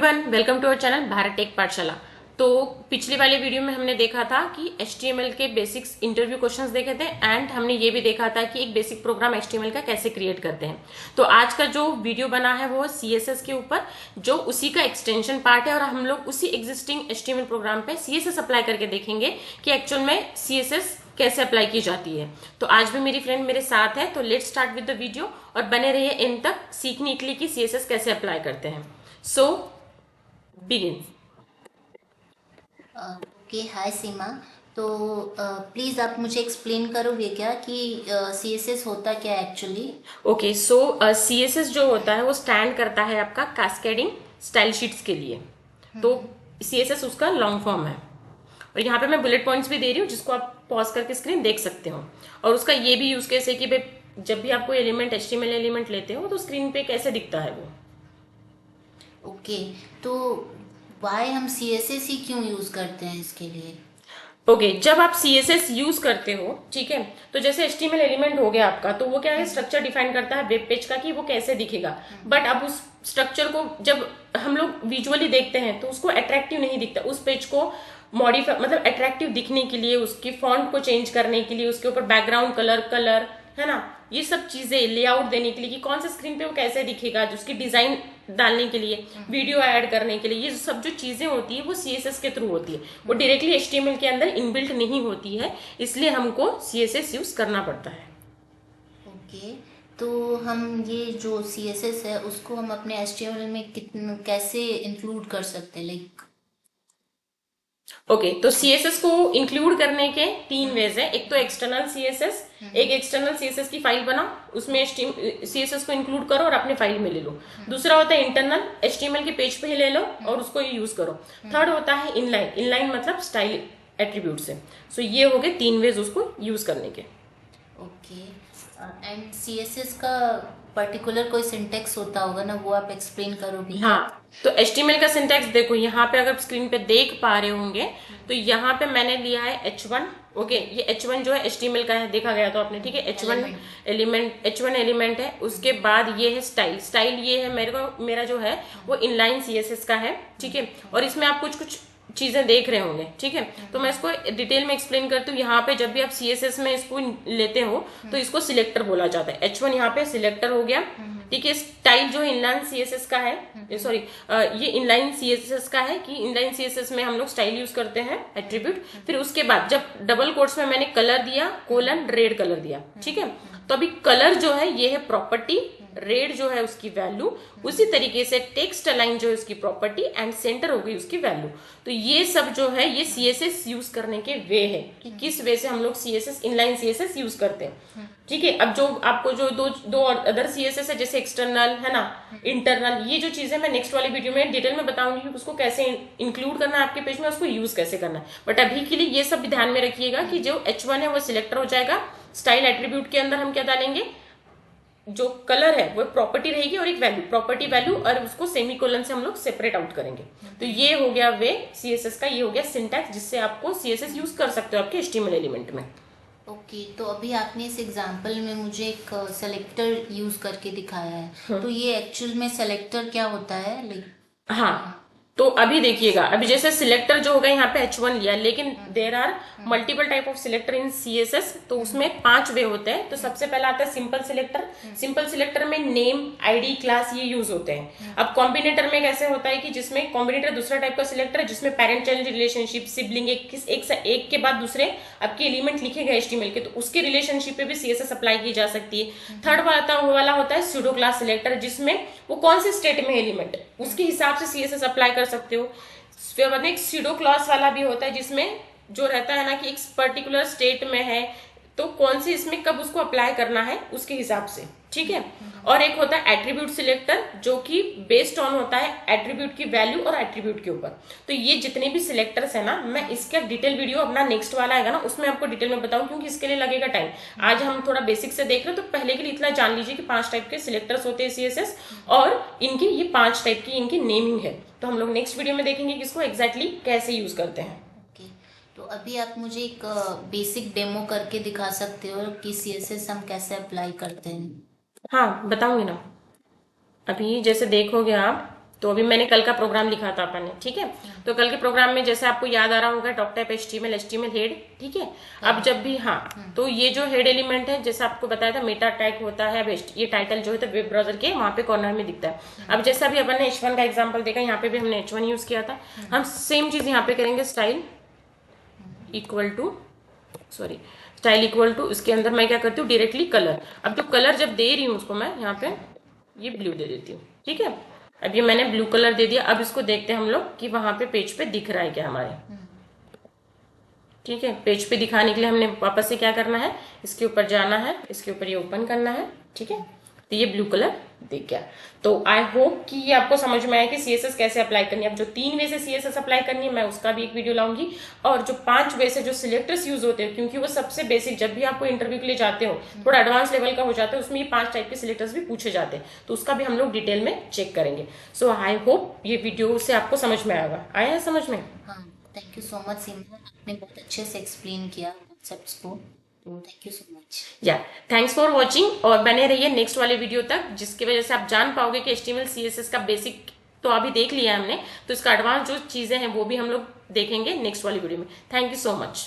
Everyone, welcome to our channel Bharat tech Pathshala. तो पिछली वाले वीडियो में हमने देखा था कि HTML के बेसिक्स इंटरव्यू क्वेश्चंस देखे थे एंड हमने ये भी देखा था कि एक बेसिक प्रोग्राम HTML का कैसे क्रिएट करते हैं। तो आज का जो वीडियो बना है वो CSS के ऊपर, जो उसी का एक्सटेंशन पार्ट है और हम लोग उसी एग्जिस्टिंग HTML प्रोग्राम पे CSS अप्लाई करके देखेंगे कि एक्चुअल में CSS कैसे अप्लाई की जाती है। तो आज भी मेरी फ्रेंड मेरे साथ है, तो let's start with the video और बने रहिए एंड तक सीखने के लिए कि CSS कैसे अप्लाई करते हैं। सो बिगिन। ओके, हाय सीमा। तो प्लीज़ आप मुझे एक्सप्लेन करोगे क्या कि CSS होता क्या है एक्चुअली? ओके, सो CSS जो होता है वो स्टैंड करता है आपका कैस्केडिंग स्टाइल शीट्स के लिए। तो CSS उसका लॉन्ग फॉर्म है और यहाँ पे मैं बुलेट पॉइंट्स भी दे रही हूँ जिसको आप पॉज करके स्क्रीन देख सकते हो। और उसका ये भी यूज केस है कि भाई जब भी आप कोई एलिमेंट HTML एलिमेंट लेते हो तो स्क्रीन पे कैसे दिखता है वो। ओके, तो वाई हम CSS ही क्यों यूज़ करते हैं इसके लिए? ओके, जब आप CSS यूज करते हो, ठीक है, तो जैसे HTML एलिमेंट हो गया आपका, तो वो क्या है, स्ट्रक्चर डिफाइन करता है वेब पेज का कि वो कैसे दिखेगा। बट अब उस स्ट्रक्चर को जब हम लोग विजुअली देखते हैं तो उसको अट्रैक्टिव नहीं दिखता। उस पेज को मॉडिफाई मतलब अट्रैक्टिव दिखने के लिए, उसकी फॉन्ट को चेंज करने के लिए, उसके ऊपर बैकग्राउंड कलर है ना, ये सब चीजें लेआउट देने के लिए कि कौन से स्क्रीन पे वो कैसे दिखेगा, उसकी डिजाइन डालने के लिए, वीडियो ऐड करने के लिए, ये सब जो चीजें होती है वो CSS के थ्रू होती है। वो डायरेक्टली HTML के अंदर इनबिल्ट नहीं होती है, इसलिए हमको CSS यूज करना पड़ता है। ओके, तो हम ये जो CSS है उसको हम अपने HTML में कैसे इंक्लूड कर सकते हैं, लाइक? ओके, तो CSS को इंक्लूड करने के तीन वेज है। एक तो एक्सटर्नल CSS, एक एक्सटर्नल CSS की फाइल बनाओ, उसमें CSS को इंक्लूड करो और अपने फाइल में ले लो। दूसरा होता है इंटरनल, HTML के पेज पे ही ले लो और उसको यूज करो। थर्ड होता है इनलाइन, इनलाइन मतलब स्टाइल एट्रीब्यूट से। सो ये हो गए तीन वेज उसको यूज करने के। ओके, एंड CSS का पर्टिकुलर कोई सिंटेक्स होता होगा ना, वो आप एक्सप्लेन करोगे क्या? हाँ, तो HTML का सिंटैक्स देखो, यहाँ पे अगर स्क्रीन पे देख पा रहे होंगे तो यहाँ पे मैंने लिया है H1। ओके, ये H1 जो है HTML का है, देखा गया तो आपने, ठीक है। H1 एलिमेंट है। उसके बाद ये है स्टाइल, स्टाइल ये है मेरा जो है वो इनलाइन CSS का है, ठीक है। और इसमें आप कुछ कुछ चीजें देख रहे होंगे, ठीक है। तो मैं इसको डिटेल में एक्सप्लेन करती हूँ। यहाँ पे जब भी आप CSS में इसको लेते हो तो इसको सिलेक्टर बोला जाता है। H1 यहाँ पे सिलेक्टर हो गया, ठीक है। स्टाइल जो इनलाइन CSS का है, सॉरी, ये इनलाइन CSS का है कि इनलाइन CSS में हम लोग स्टाइल यूज करते हैं एट्रीब्यूट। फिर उसके बाद जब डबल कोट्स में मैंने कलर दिया, कोलन रेड कलर दिया, ठीक है। तो अभी कलर जो है ये है प्रॉपर्टी, रेड जो है उसकी वैल्यू, उसी तरीके से टेक्स्ट अलाइन जो है उसकी प्रॉपर्टी एंड सेंटर हो गई उसकी वैल्यू। तो ये सब जो है ये CSS यूज करने के वे है कि किस वे से हम लोग CSS इनलाइन CSS यूज करते हैं, ठीक है। अब जो आपको जो दो और अदर CSS है, जैसे एक्सटर्नल है ना, इंटरनल, ये जो चीजें मैं नेक्स्ट वाली वीडियो में डिटेल में बताऊंगी कि उसको कैसे इंक्लूड करना है आपके पेज में, उसको यूज कैसे करना है। बट अभी के लिए ये सब भी ध्यान में रखिएगा कि जो H1 है वो सिलेक्टर हो जाएगा। स्टाइल एट्रीब्यूट के अंदर हम क्या डालेंगे, जो कलर है वो प्रॉपर्टी रहेगी और एक वैल्यू, प्रॉपर्टी वैल्यू, और उसको सेमीकोलन से हम लोग सेपरेट आउट करेंगे। तो ये हो गया वे CSS का, ये हो गया सिंटैक्स जिससे आपको CSS यूज कर सकते हो आपके HTML एलिमेंट में। ओके, तो अभी आपने इस एग्जांपल में मुझे एक सेलेक्टर यूज करके दिखाया है, तो ये एक्चुअल में सेलेक्टर क्या होता है, लाइक? हाँ, तो अभी देखिएगा, अभी जैसे सिलेक्टर जो होगा यहाँ पे H1 लिया, लेकिन there are multiple type of selector in CSS। तो उसमें 5 वे होते हैं। तो सबसे पहला आता है सिंपल सिलेक्टर। सिंपल सिलेक्टर में नेम, ID, क्लास ये यूज होते हैं। अब कॉम्बिनेटर में कैसे होता है कि जिसमें कॉम्बिनेटर दूसरा टाइप का सिलेक्टर है जिसमें पेरेंट चाइल्ड रिलेशनशिप, सिबलिंग, एक के बाद दूसरे आपके एलिमेंट लिखे गए HTML के, तो उसके रिलेशनशिप पे भी CSS अप्लाई की जा सकती है। थर्ड वाला होता है स्यूडो क्लास सिलेक्टर, जिसमें वो कौन से स्टेट में एलिमेंट है उसके हिसाब से CSS अप्लाई कर सकते हो। फिर बाद में एक स्यूडो क्लॉज वाला भी होता है जिसमें जो रहता है ना कि एक पर्टिकुलर स्टेट में है तो कौन से इसमें कब उसको अप्लाई करना है उसके हिसाब से, ठीक है। और एक होता है एट्रीब्यूट सिलेक्टर जो कि बेस्ड ऑन होता है एट्रीब्यूट की वैल्यू और एट्रीब्यूट के ऊपर। तो ये जितने भी सिलेक्टर्स है ना, मैं इसका डिटेल वीडियो अपना नेक्स्ट वाला आएगा ना उसमें आपको डिटेल में बताऊं, क्योंकि इसके लिए लगेगा टाइम। आज हम थोड़ा बेसिक से देख रहे हैं, तो पहले के लिए इतना जान लीजिए कि 5 टाइप के सिलेक्टर्स होते हैं CSS और इनकी ये 5 टाइप की इनकी नेमिंग है। तो हम लोग नेक्स्ट वीडियो में देखेंगे कि इसको एग्जैक्टली कैसे यूज करते हैं। ओके, तो अभी आप मुझे एक बेसिक डेमो करके दिखा सकते हो कि CSS हम कैसे अप्लाई करते हैं? हाँ, बताऊंगी ना। अभी जैसे देखोगे आप तो अभी मैंने कल का प्रोग्राम लिखा था अपन ने, ठीक है। तो कल के प्रोग्राम में जैसे आपको याद आ रहा होगा डॉक टाइप एचटीएमएल हेड, ठीक है। अब जब भी तो ये जो हेड एलिमेंट है जैसे आपको बताया था मेटा टैग होता है, ये टाइटल जो है तो वेब ब्राउजर के वहां पे कॉर्नर में दिखता है। अब जैसा भी अपन ने H1 का एग्जाम्पल देखा, यहाँ पे भी हमने H1 यूज किया था, हम सेम चीज यहाँ पे करेंगे। स्टाइल इक्वल टू इसके अंदर मैं क्या करती हूँ डायरेक्टली कलर। अब जो कलर जब दे रही हूँ उसको मैं यहाँ पे ये ब्लू दे देती हूँ, ठीक है। अब ये मैंने ब्लू कलर दे दिया। अब इसको देखते हैं हम लोग कि वहां पे पेज पे दिख रहा है क्या हमारे, ठीक है। पेज पे दिखाने के लिए हमने वापस से क्या करना है, इसके ऊपर जाना है, इसके ऊपर ये ओपन करना है, ठीक है। तो ये ब्लू कलर दिख गया। तो आई होप कि ये आपको समझ में आया कि सीएसएस कैसे अप्लाई करनी है। अब जो 3 वे से सीएसएस अप्लाई करनी है मैं उसका भी एक वीडियो लाऊंगी, और जो 5 वे से जो सिलेक्टर्स यूज होते हैं, क्योंकि वो सबसे बेसिक, जब भी आपको इंटरव्यू के लिए जाते हो थोड़ा एडवांस लेवल का हो जाता है, उसमें ये 5 टाइप के सिलेक्टर्स भी पूछे जाते हैं, तो उसका भी हम लोग डिटेल में चेक करेंगे। सो आई होप ये वीडियो से आपको समझ में आया है समझ में। हाँ, थैंक यू सो मच सिमरन, आपने बहुत अच्छे से एक्सप्लेन किया कॉन्सेप्ट्स को, तो थैंक यू सो मच। या थैंक्स फॉर वॉचिंग, और बने रहिए नेक्स्ट वाले वीडियो तक, जिसकी वजह से आप जान पाओगे कि HTML CSS का बेसिक तो अभी देख लिया हमने, तो इसका एडवांस जो चीजें हैं वो भी हम लोग देखेंगे नेक्स्ट वाली वीडियो में। Thank you so much.